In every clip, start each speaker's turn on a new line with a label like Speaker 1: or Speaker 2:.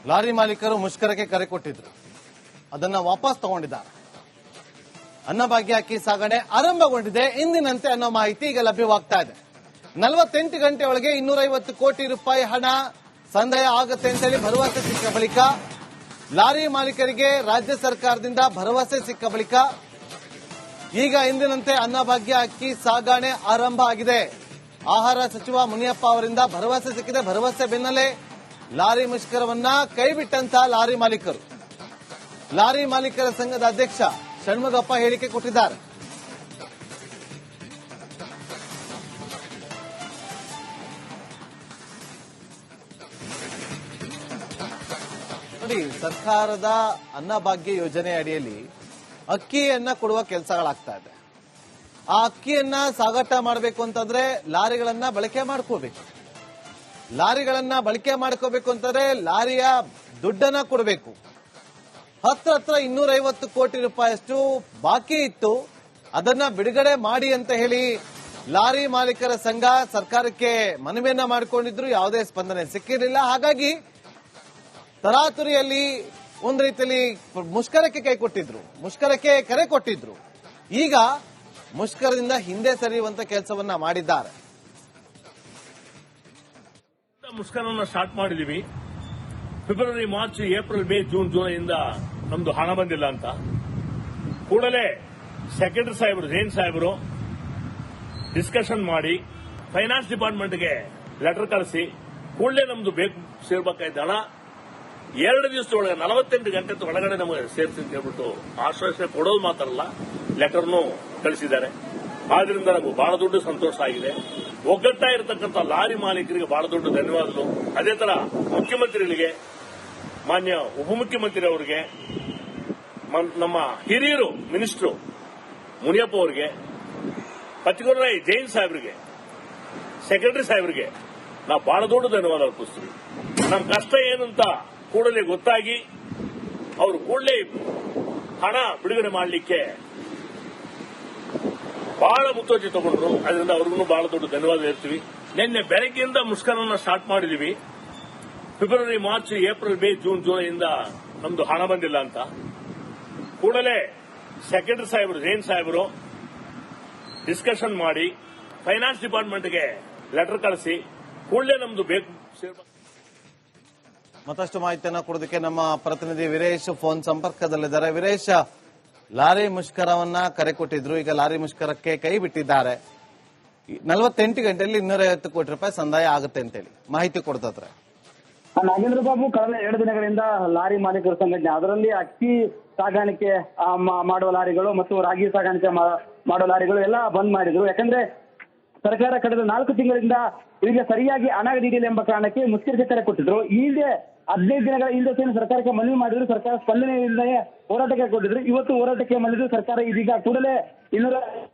Speaker 1: Lorry ಮಾಲೀಕರು ಮುಷ್ಕರಕ್ಕೆ ಕರೆ ಕೊಟ್ಟಿದ್ರು, ಅದನ್ನ ವಾಪಸ್ ತಗೊಂಡಿದ್ದಾರೆ. ಅನ್ನಭಾಗ್ಯ ಅಕ್ಕಿ ಸಾಗಣೆ ಆರಂಭಗೊಂಡಿದೆ ಇಂದಿನಂತೆ ಅನ್ನೋ ಮಾಹಿತಿ ಈಗ ಲಭ್ಯವಾಗ್ತಾ ಇದೆ. 48 ಗಂಟೆ ಒಳಗೆ 250 ಕೋಟಿ ರೂಪಾಯಿ ಹಣ ಸಂದಾಯ ಆಗುತ್ತೆ ಅಂತೇಳಿ ಭರವಸೆ ಸಿಕ್ಕ ಬಳಿಕ, ಲಾರಿ ಮಾಲೀಕರಿಗೆ ರಾಜ್ಯ ಸರ್ಕಾರದಿಂದ ಭರವಸೆ ಸಿಕ್ಕ ಬಳಿಕ ಈಗ ಇಂದಿನಂತೆ ಅನ್ನಭಾಗ್ಯ ಅಕ್ಕಿ ಸಾಗಣೆ ಆರಂಭ ಆಗಿದೆ. ಆಹಾರ ಸಚಿವ ಮುನಿಯಪ್ಪ ಅವರಿಂದ ಭರವಸೆ ಸಿಕ್ಕಿದೆ. ಭರವಸೆ ಬೆನ್ನಲ್ಲೇ ಲಾರಿ ಮುಷ್ಕರವನ್ನ ಕೈಬಿಟ್ಟಂತ ಲಾರಿ ಮಾಲೀಕರ ಸಂಘದ ಅಧ್ಯಕ್ಷ ಷಣ್ಮುಗಪ್ಪ ಹೇಳಿಕೆ ಕೊಟ್ಟಿದ್ದಾರೆ. ನೋಡಿ, ಸರ್ಕಾರದ ಅನ್ನಭಾಗ್ಯ ಯೋಜನೆ ಅಡಿಯಲ್ಲಿ ಅಕ್ಕಿಯನ್ನ ಕೊಡುವ ಕೆಲಸಗಳಾಗ್ತಾ ಇದೆ. ಆ ಅಕ್ಕಿಯನ್ನ ಸಾಗಾಟ ಮಾಡಬೇಕು ಅಂತಂದ್ರೆ ಲಾರಿಗಳನ್ನ ಬಳಕೆ ಮಾಡ್ಕೋಬೇಕು. ಅಂತಂದ್ರೆ ಲಾರಿಯ ದುಡ್ಡನ್ನ ಕೊಡಬೇಕು. ಹತ್ರ 250 ಕೋಟಿ ರೂಪಾಯಿಯಷ್ಟು ಬಾಕಿ ಇತ್ತು. ಅದನ್ನ ಬಿಡುಗಡೆ ಮಾಡಿ ಅಂತ ಹೇಳಿ ಲಾರಿ ಮಾಲೀಕರ ಸಂಘ ಸರ್ಕಾರಕ್ಕೆ ಮನವಿಯನ್ನ ಮಾಡಿಕೊಂಡಿದ್ರು. ಯಾವುದೇ ಸ್ಪಂದನೆ ಸಿಕ್ಕಿರಲಿಲ್ಲ. ಹಾಗಾಗಿ ತರಾತುರಿಯಲ್ಲಿ ಒಂದು ರೀತಿಯಲ್ಲಿ ಮುಷ್ಕರಕ್ಕೆ ಕರೆ ಕೊಟ್ಟಿದ್ರು. ಈಗ ಮುಷ್ಕರದಿಂದ ಹಿಂದೆ ಸರಿಯುವಂತ ಕೆಲಸವನ್ನ ಮಾಡಿದ್ದಾರೆ.
Speaker 2: ಮುಷ್ಕರವನ್ನು ಸ್ಟಾರ್ಟ್ ಮಾಡಿದೀವಿ. February, March, April, May, June, ಜುಲೈಯಿಂದ ನಮ್ದು ಹಣ ಬಂದಿಲ್ಲ ಅಂತ ಕೂಡಲೇ ಸೆಕ್ರೆಟರಿ ಸಾಹೇಬರು, ಜೈನ್ ಸಾಹೇಬರು ಡಿಸ್ಕಷನ್ ಮಾಡಿ ಫೈನಾನ್ಸ್ ಡಿಪಾರ್ಟ್ಮೆಂಟ್ಗೆ ಲೆಟರ್ ಕಳಿಸಿ ಕೂಡಲೇ ನಮ್ದು ಬೇಕು ಸೇರ್ಬೇಕಾಯ್ತು ಹಣ 2 ದಿವಸದೊಳಗೆ 48 ಗಂಟೆ ಒಳಗಡೆ ನಮಗೆ ಸೇರಿಸಿ ಅಂತ ಹೇಳ್ಬಿಟ್ಟು ಆಶ್ವಾಸನೆ ಕೊಡೋದು ಮಾತ್ರಲ್ಲ, ಲೆಟರ್ನು ಕಳಿಸಿದ್ದಾರೆ. ಆದ್ರಿಂದ ನಮಗೆ ಬಹಳ ದೊಡ್ಡ ಸಂತೋಷ ಆಗಿದೆ. ಒಗ್ಗಟ್ಟಾಗಿರ್ತಕ್ಕಂಥ ಲಾರಿ ಮಾಲೀಕರಿಗೆ ಬಹಳ ದೊಡ್ಡ ಧನ್ಯವಾದಗಳು. ಅದೇ ತರ ಮುಖ್ಯಮಂತ್ರಿಗಳಿಗೆ, ಮಾನ್ಯ ಉಪಮುಖ್ಯಮಂತ್ರಿ ಅವರಿಗೆ, ನಮ್ಮ ಹಿರಿಯರು ಮಿನಿಸ್ಟರ್ ಮುನಿಯಪ್ಪ ಅವರಿಗೆ, ಪತಿಗೋರಾಯ್ ಜೈನ್ ಸಾಹೇಬರಿಗೆ, ಸೆಕ್ರೆಟರಿ ಸಾಹೇಬರಿಗೆ ನಾವು ಬಹಳ ದೊಡ್ಡ ಧನ್ಯವಾದ ಅರ್ಪಿಸ್ತೀವಿ. ನಮ್ಮ ಕಷ್ಟ ಏನಂತ ಕೂಡಲೇ ಗೊತ್ತಾಗಿ ಅವರು ಕೂಡಲೇ ಹಣ ಬಿಡುಗಡೆ ಮಾಡಲಿಕ್ಕೆ ಬಹಳ ಮುತುವರ್ಜಿ ತಗೊಂಡ್ರು. ಅದರಿಂದ ಅವ್ರಿಗೂ ಬಹಳ ದೊಡ್ಡ ಧನ್ಯವಾದ ಹೇಳ್ತೀವಿ. ನಿನ್ನೆ ಬೆಳಗ್ಗೆಯಿಂದ ಮುಷ್ಕರವನ್ನು ಸ್ಟಾರ್ಟ್ ಮಾಡಿದೀವಿ. February, March, April, May, June, ಜುಲೈಯಿಂದ ನಮ್ದು ಹಣ ಬಂದಿಲ್ಲ ಅಂತ ಕೂಡಲೇ ಸೆಕ್ರೆಟರಿ ಸಾಹೇಬರು, ಜೈನ್ ಸಾಹೇಬರು ಡಿಸ್ಕಷನ್ ಮಾಡಿ ಫೈನಾನ್ಸ್ ಡಿಪಾರ್ಟ್ಮೆಂಟ್ಗೆ ಲೆಟರ್ ಕಳಿಸಿ ಕೂಡಲೇ ನಮ್ದು ಬೇಕು ಸೇರ್ಬೇಕು.
Speaker 1: ಮತ್ತಷ್ಟು ಮಾಹಿತಿಯನ್ನು ಕೊಡೋದಕ್ಕೆ ನಮ್ಮ ಪ್ರತಿನಿಧಿ ವೀರೇಶ್ ಫೋನ್ ಸಂಪರ್ಕದಲ್ಲಿದ್ದಾರೆ. ವೀರೇಶ್, ಲಾರಿ ಮುಷ್ಕರವನ್ನ ಕರೆ ಕೊಟ್ಟಿದ್ರು, ಈಗ ಲಾರಿ ಮುಷ್ಕರಕ್ಕೆ ಕೈ ಬಿಟ್ಟಿದ್ದಾರೆ. 48 ಗಂಟೆಯಲ್ಲಿ 250 ಕೋಟಿ ರೂಪಾಯಿ ಸಂದಾಯ ಆಗುತ್ತೆ ಅಂತೇಳಿ ಮಾಹಿತಿ ಕೊಡ್ತಾರೆ.
Speaker 3: ನಾಗೇಂದ್ರ ಬಾಬು, ಕಳೆದ 2 ದಿನಗಳಿಂದ ಲಾರಿ ಮಾಲೀಕರ ಸಂಘಟನೆ, ಅದರಲ್ಲಿ ಅಕ್ಕಿ ಸಾಗಾಣಿಕೆ ಮಾಡುವ ಲಾರಿಗಳು ಮತ್ತು ರಾಗಿ ಸಾಗಾಣಿಕೆ ಮಾಡುವ ಲಾರಿಗಳು ಎಲ್ಲ ಬಂದ್ ಮಾಡಿದ್ರು. ಯಾಕಂದ್ರೆ ಸರ್ಕಾರ ಕಳೆದ 4 ತಿಂಗಳಿಂದ ಇವರಿಗೆ ಸರಿಯಾಗಿ ಹಣ ನೀಡಿಲ್ಲ ಎಂಬ ಕಾರಣಕ್ಕೆ ಮುಷ್ಕರಕ್ಕೆ ಕರೆ ಕೊಟ್ಟಿದ್ರು. ಹಿಂದೆ 15 ದಿನಗಳ ಹಿಂದೆ ಸರ್ಕಾರಕ್ಕೆ ಮನವಿ ಮಾಡಿದ್ರು. ಸರ್ಕಾರ ಸ್ಪಂದನೆಯಿಂದಲೇ ಹೋರಾಟಕ್ಕೆ ಕೊಟ್ಟಿದ್ರು. ಇವತ್ತು ಹೋರಾಟಕ್ಕೆ ಮಣಿದು ಸರ್ಕಾರ ಇದೀಗ ಕೂಡಲೇ 200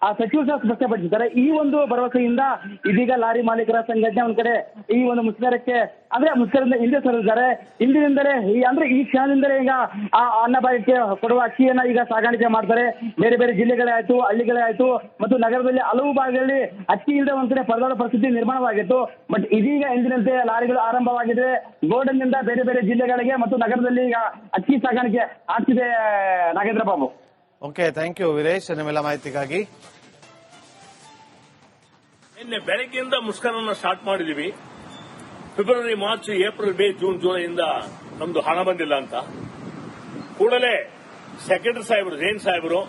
Speaker 3: ಆ ಸಚಿವರು ಸಹ ಸ್ಪಷ್ಟಪಡಿಸಿದ್ದಾರೆ. ಈ ಒಂದು ಭರವಸೆಯಿಂದ ಇದೀಗ ಲಾರಿ ಮಾಲೀಕರ ಸಂಘಟನೆ ಒಂದ್ ಕಡೆ ಈ ಒಂದು ಮುಷ್ಕರಕ್ಕೆ ಮುಷ್ಕರದಿಂದ ಹಿಂದೆ ಸರಿದಿದ್ದಾರೆ. ಇಂದಿನಿಂದಲೇ ಅಂದ್ರೆ ಈ ಕ್ಷಣದಿಂದಲೇ ಈಗ ಆ ಅನ್ನಭಾಗ್ಯಕ್ಕೆ ಕೊಡುವ ಅಕ್ಕಿಯನ್ನ ಈಗ ಸಾಗಾಣಿಕೆ ಮಾಡ್ತಾರೆ. ಬೇರೆ ಬೇರೆ ಜಿಲ್ಲೆಗಳೇ ಆಯ್ತು, ಹಳ್ಳಿಗಳೇ ಆಯ್ತು ಮತ್ತು ನಗರದಲ್ಲಿ ಹಲವು ಭಾಗಗಳಲ್ಲಿ ಅಕ್ಕಿ ಇಲ್ಲದೆ ಒಂದ್ ಕಡೆ ಪರದಾಡ ಪರಿಸ್ಥಿತಿ ನಿರ್ಮಾಣವಾಗಿತ್ತು. ಬಟ್ ಇದೀಗ ಎಂದಿನಂತೆ ಲಾರಿಗಳು ಆರಂಭವಾಗಿದೆ. ಗೋಡನ್ನಿಂದ ಬೇರೆ ಬೇರೆ ಜಿಲ್ಲೆಗಳಿಗೆ ಮತ್ತು ನಗರದಲ್ಲಿ ಈಗ ಅಕ್ಕಿ ಸಾಗಾಣಿಕೆ ಆಗ್ತಿದೆ. Nagendra Babu.
Speaker 1: Okay, thank you Veeresh, ನಿಮ್ಮೆಲ್ಲ ಮಾಹಿತಿಗಾಗಿ.
Speaker 2: ನಿನ್ನೆ ಬೆಳಗ್ಗೆಯಿಂದ ಮುಷ್ಕರವನ್ನು ಸ್ಟಾರ್ಟ್ ಮಾಡಿದೀವಿ. February, March, April, May, June, ಜುಲೈಯಿಂದ ನಮ್ದು ಹಣ ಬಂದಿಲ್ಲ ಅಂತ ಕೂಡಲೇ ಸೆಕ್ರೆಟರಿ ಸಾಹೇಬರು, ಜೈನ್ ಸಾಹೇಬರು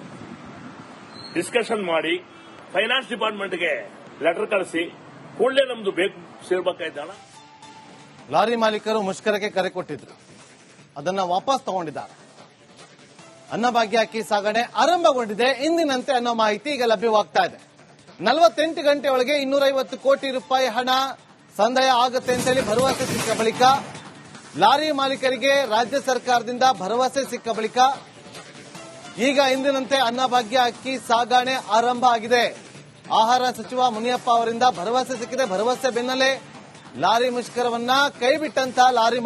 Speaker 2: ಡಿಸ್ಕಷನ್ ಮಾಡಿ ಫೈನಾನ್ಸ್ ಡಿಪಾರ್ಟ್ಮೆಂಟ್ಗೆ ಲೆಟರ್ ಕಳಿಸಿ ಕೂಡಲೇ ನಮ್ದು ಬೇಕು ಸೇರ್ಬೇಕಾಯ್ತು ಹಣ.
Speaker 1: ಲಾರಿ ಮಾಲೀಕರು ಮುಷ್ಕರಕ್ಕೆ ಕರೆ ಕೊಟ್ಟಿದ್ರು, ಅದನ್ನ ವಾಪಸ್ ತಗೊಂಡಿದ್ದಾರೆ. ಅನ್ನಭಾಗ್ಯ ಅಕ್ಕಿ ಸಾಗಣೆ ಆರಂಭಗೊಂಡಿದೆ ಇಂದಿನಂತೆ ಅನ್ನೋ ಮಾಹಿತಿ ಈಗ ಲಭ್ಯವಾಗ್ತಾ ಇದೆ. 48 ಗಂಟೆ ಒಳಗೆ 250 ಕೋಟಿ ರೂಪಾಯಿ ಹಣ ಸಂದಾಯ ಆಗುತ್ತೆ ಅಂತೇಳಿ ಭರವಸೆ ಸಿಕ್ಕ ಬಳಿಕ, ಲಾರಿ ಮಾಲೀಕರಿಗೆ ರಾಜ್ಯ ಸರ್ಕಾರದಿಂದ ಭರವಸೆ ಸಿಕ್ಕ ಬಳಿಕ ಈಗ ಇಂದಿನಂತೆ ಅನ್ನಭಾಗ್ಯ ಅಕ್ಕಿ ಸಾಗಣೆ ಆರಂಭ ಆಗಿದೆ. ಆಹಾರ ಸಚಿವ ಮುನಿಯಪ್ಪ ಅವರಿಂದ ಭರವಸೆ ಸಿಕ್ಕಿದೆ. ಭರವಸೆ ಬೆನ್ನಲ್ಲೇ ಲಾರಿ ಮುಷ್ಕರವನ್ನ ಕೈಬಿಟ್ಟಂತ ಲಾರಿ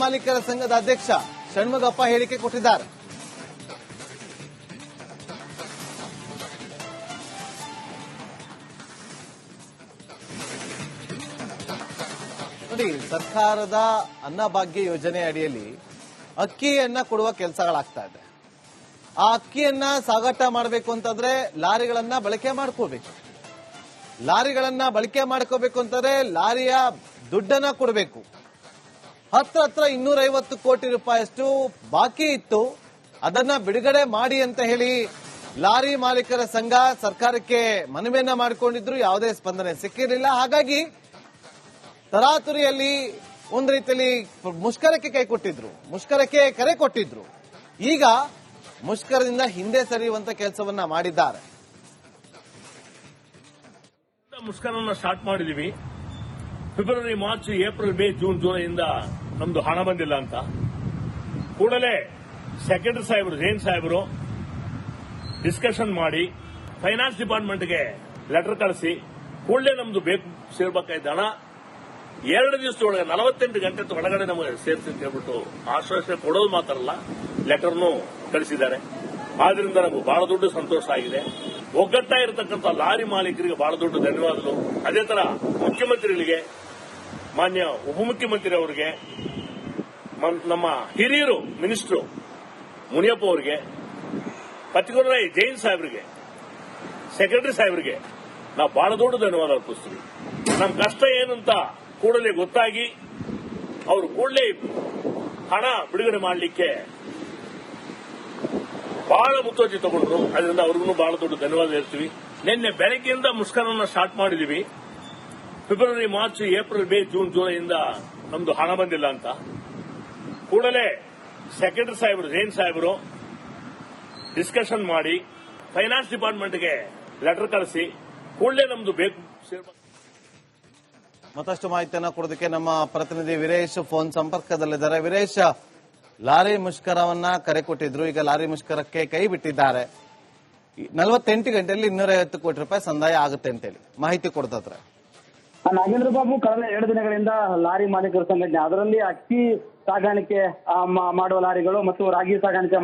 Speaker 1: ಮಾಲೀಕರ ಸಂಘದ ಅಧ್ಯಕ್ಷ ಷಣ್ಮುಗಪ್ಪ ಹೇಳಿಕೆ ಕೊಟ್ಟಿದ್ದಾರೆ. ನೋಡಿ, ಸರ್ಕಾರದ ಅನ್ನಭಾಗ್ಯ ಯೋಜನೆ ಅಡಿಯಲ್ಲಿ ಅಕ್ಕಿಯನ್ನ ಕೊಡುವ ಕೆಲಸಗಳಾಗ್ತಾ ಇದೆ. ಆ ಅಕ್ಕಿಯನ್ನ ಸಾಗಾಟ ಮಾಡಬೇಕು ಅಂತಂದ್ರೆ ಲಾರಿಗಳನ್ನ ಬಳಕೆ ಮಾಡ್ಕೋಬೇಕು. ಲಾರಿಗಳನ್ನ ಬಳಕೆ ಮಾಡ್ಕೋಬೇಕು ಅಂತಂದ್ರೆ ಲಾರಿಯ ದುಡ್ಡನ್ನ ಕೊಡಬೇಕು. ಹತ್ರ 250 ಕೋಟಿ ರೂಪಾಯಿಯಷ್ಟು ಬಾಕಿ ಇತ್ತು. ಅದನ್ನ ಬಿಡುಗಡೆ ಮಾಡಿ ಅಂತ ಹೇಳಿ ಲಾರಿ ಮಾಲೀಕರ ಸಂಘ ಸರ್ಕಾರಕ್ಕೆ ಮನವಿಯನ್ನ ಮಾಡಿಕೊಂಡಿದ್ರು. ಯಾವುದೇ ಸ್ಪಂದನೆ ಸಿಕ್ಕಿರಲಿಲ್ಲ. ಹಾಗಾಗಿ ತರಾತುರಿಯಲ್ಲಿ ಒಂದು ರೀತಿಯಲ್ಲಿ ಮುಷ್ಕರಕ್ಕೆ ಮುಷ್ಕರಕ್ಕೆ ಕರೆ ಕೊಟ್ಟಿದ್ರು. ಈಗ ಮುಷ್ಕರದಿಂದ ಹಿಂದೆ ಸರಿಯುವಂತ ಕೆಲಸವನ್ನ ಮಾಡಿದ್ದಾರೆ.
Speaker 2: ಮುಷ್ಕರವನ್ನು ಸ್ಟಾರ್ಟ್ ಮಾಡಿದೀವಿ. February, March, April, May, June, ಜುಲೈಯಿಂದ ನಮ್ದು ಹಣ ಬಂದಿಲ್ಲ ಅಂತ ಕೂಡಲೇ ಸೆಕ್ರೆಟರಿ ಸಾಹೇಬರು, ಜೈನ್ ಸಾಹೇಬರು ಡಿಸ್ಕಷನ್ ಮಾಡಿ ಫೈನಾನ್ಸ್ ಡಿಪಾರ್ಟ್ಮೆಂಟ್ಗೆ ಲೆಟರ್ ಕಳಿಸಿ ಕೂಡಲೇ ನಮ್ದು ಬೇಕು ಸೇರ್ಬೇಕಾಯ್ತು ಹಣ 2 ದಿವಸದೊಳಗೆ 48 ಗಂಟೆ ಒಳಗಡೆ ನಮಗೆ ಸೇರಿಸಿ ಅಂತ ಹೇಳ್ಬಿಟ್ಟು ಆಶ್ವಾಸನೆ ಕೊಡೋದು ಮಾತ್ರ ಅಲ್ಲ, ಲೆಟರ್ನು ಕಳಿಸಿದ್ದಾರೆ. ಆದ್ರಿಂದ ನಮಗೆ ಬಹಳ ದೊಡ್ಡ ಸಂತೋಷ ಆಗಿದೆ. ಒಗ್ಗಟ್ಟಾಗಿರ್ತಕ್ಕಂಥ ಲಾರಿ ಮಾಲೀಕರಿಗೆ ಬಹಳ ದೊಡ್ಡ ಧನ್ಯವಾದಗಳು. ಅದೇ ತರ ಮುಖ್ಯಮಂತ್ರಿಗಳಿಗೆ, ಮಾನ್ಯ ಉಪಮುಖ್ಯಮಂತ್ರಿ ಅವರಿಗೆ, ನಮ್ಮ ಹಿರಿಯರು ಮಿನಿಸ್ಟರ್ ಮುನಿಯಪ್ಪ ಅವರಿಗೆ, ಪರ್ಟಿಕ್ಯುಲರ್ ಆಗಿ ಜೈನ್ ಸಾಹೇಬರಿಗೆ, ಸೆಕ್ರೆಟರಿ ಸಾಹೇಬರಿಗೆ ನಾವು ಬಹಳ ದೊಡ್ಡ ಧನ್ಯವಾದ ಅರ್ಪಿಸ್ತೀವಿ. ನಮ್ಮ ಕಷ್ಟ ಏನಂತ ಕೂಡಲೇ ಗೊತ್ತಾಗಿ ಅವರು ಕೂಡಲೇ ಹಣ ಬಿಡುಗಡೆ ಮಾಡಲಿಕ್ಕೆ ಬಹಳ ಮುತುವರ್ಜಿ ತಗೊಂಡ್ರು. ಅದರಿಂದ ಅವ್ರಿಗೂ ಬಹಳ ದೊಡ್ಡ ಧನ್ಯವಾದ ಹೇಳ್ತೀವಿ. ನಿನ್ನೆ ಬೆಳಗ್ಗೆಯಿಂದ ಮುಷ್ಕರವನ್ನು ಸ್ಟಾರ್ಟ್ ಮಾಡಿದೀವಿ. February, March, April, May, June, ಜುಲೈಯಿಂದ ನಮ್ದು ಹಣ ಬಂದಿಲ್ಲ ಅಂತ ಕೂಡಲೇ ಸೆಕ್ರೆಟರಿ ಸಾಹೇಬರು, ಜೈನ್ ಸಾಹೇಬರು ಡಿಸ್ಕಷನ್ ಮಾಡಿ ಫೈನಾನ್ಸ್ ಡಿಪಾರ್ಟ್ಮೆಂಟ್ಗೆ ಲೆಟರ್ ಕಳಿಸಿ ಕೂಡಲೇ ನಮ್ದು ಬೇಕು ಸೇರ್ಬೇಕು.
Speaker 1: ಮತ್ತಷ್ಟು ಮಾಹಿತಿಯನ್ನ ಕೊಡೋದಕ್ಕೆ ನಮ್ಮ ಪ್ರತಿನಿಧಿ ವೀರೇಶ್ ಫೋನ್ ಸಂಪರ್ಕದಲ್ಲಿದ್ದಾರೆ. ವೀರೇಶ್, ಲಾರಿ ಮುಷ್ಕರವನ್ನ ಕರೆ ಕೊಟ್ಟಿದ್ರು. ಈಗ ಲಾರಿ ಮುಷ್ಕರಕ್ಕೆ ಕೈ ಬಿಟ್ಟಿದ್ದಾರೆ. 48 ಗಂಟೆಯಲ್ಲಿ 250 ಕೋಟಿ ರೂಪಾಯಿ ಸಂದಾಯ ಆಗುತ್ತೆ ಅಂತೇಳಿ ಮಾಹಿತಿ ಕೊಡ್ತಾರೆ.
Speaker 3: ನಾಗೇಂದ್ರ ಬಾಬು, ಕಳೆದ 2 ದಿನಗಳಿಂದ ಲಾರಿ ಮಾಲೀಕರ ಸಂಘಟನೆ, ಅದರಲ್ಲಿ ಅಕ್ಕಿ ಸಾಗಾಣಿಕೆ ಮಾಡುವ ಲಾರಿಗಳು ಮತ್ತು ರಾಗಿ ಸಾಗಾಣಿಕೆ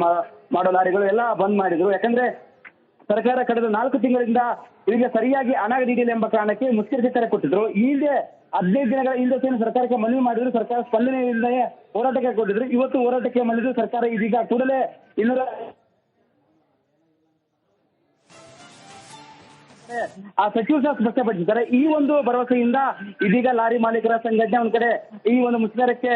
Speaker 3: ಮಾಡುವ ಲಾರಿಗಳು ಎಲ್ಲ ಬಂದ್ ಮಾಡಿದ್ರು. ಯಾಕಂದ್ರೆ ಸರ್ಕಾರ ಕಳೆದ 4 ತಿಂಗಳಿಂದ ಇವರಿಗೆ ಸರಿಯಾಗಿ ಹಣ ನೀಡಿಲ್ಲ ಎಂಬ ಕಾರಣಕ್ಕೆ ಮುಷ್ಕರಕ್ಕೆ ಕರೆ ಕೊಟ್ಟಿದ್ರು. ಹಿಂದೆ 15 ದಿನಗಳ ಹಿಂದೆ ಸರ್ಕಾರಕ್ಕೆ ಮನವಿ ಮಾಡಿದ್ರು. ಸರ್ಕಾರ ಸ್ಪಂದನೆ ಇಲ್ಲದೆ ಹೋರಾಟಕ್ಕೆ ಕೊಟ್ಟಿದ್ರು. ಇವತ್ತು ಹೋರಾಟಕ್ಕೆ ಮನೆದು ಸರ್ಕಾರ ಇದೀಗ ಕೂಡಲೇ 200 ಆ ಸಚಿವರು ಸಹ ಸ್ಪಷ್ಟಪಡಿಸಿದ್ದಾರೆ. ಈ ಒಂದು ಭರವಸೆಯಿಂದ ಇದೀಗ ಲಾರಿ ಮಾಲೀಕರ ಸಂಘಟನೆ ಒಂದ್ ಕಡೆ ಈ ಒಂದು ಮುಷ್ಕರಕ್ಕೆ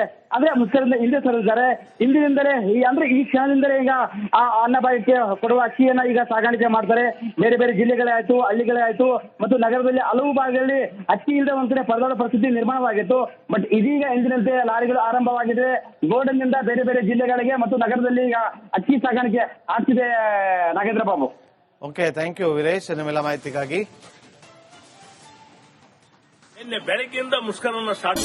Speaker 3: ಮುಷ್ಕರದಿಂದ ಹಿಂದೆ ಸರಿದಿದ್ದಾರೆ. ಇಂದಿನಿಂದಲೇ ಅಂದ್ರೆ ಈ ಕ್ಷಣದಿಂದಲೇ ಈಗ ಆ ಅನ್ನಭಾಗ್ಯಕ್ಕೆ ಕೊಡುವ ಅಕ್ಕಿಯನ್ನ ಈಗ ಸಾಗಾಣಿಕೆ ಮಾಡ್ತಾರೆ. ಬೇರೆ ಬೇರೆ ಜಿಲ್ಲೆಗಳೇ ಆಯ್ತು, ಹಳ್ಳಿಗಳೇ ಆಯ್ತು ಮತ್ತು ನಗರದಲ್ಲಿ ಹಲವು ಭಾಗಗಳಲ್ಲಿ ಅಕ್ಕಿ ಇಲ್ಲದೆ ಒಂದ್ ಕಡೆ ಪರದಾಡ ಪರಿಸ್ಥಿತಿ ನಿರ್ಮಾಣವಾಗಿತ್ತು. ಬಟ್ ಇದೀಗ ಎಂದಿನಂತೆ ಲಾರಿಗಳು ಆರಂಭವಾಗಿದೆ. ಗೋಡನ್ನಿಂದ ಬೇರೆ ಬೇರೆ ಜಿಲ್ಲೆಗಳಿಗೆ ಮತ್ತು ನಗರದಲ್ಲಿ ಈಗ ಅಕ್ಕಿ ಸಾಗಾಣಿಕೆ ಆಗ್ತಿದೆ. Nagendra Babu,
Speaker 1: okay, thank you Veeresh, ನಿಮ್ಮೆಲ್ಲ ಮಾಹಿತಿಗಾಗಿ.
Speaker 2: ನಿನ್ನೆ ಬೆಳಗ್ಗೆಯಿಂದ ಮುಷ್ಕರವನ್ನು ಸ್ಟಾರ್ಟ್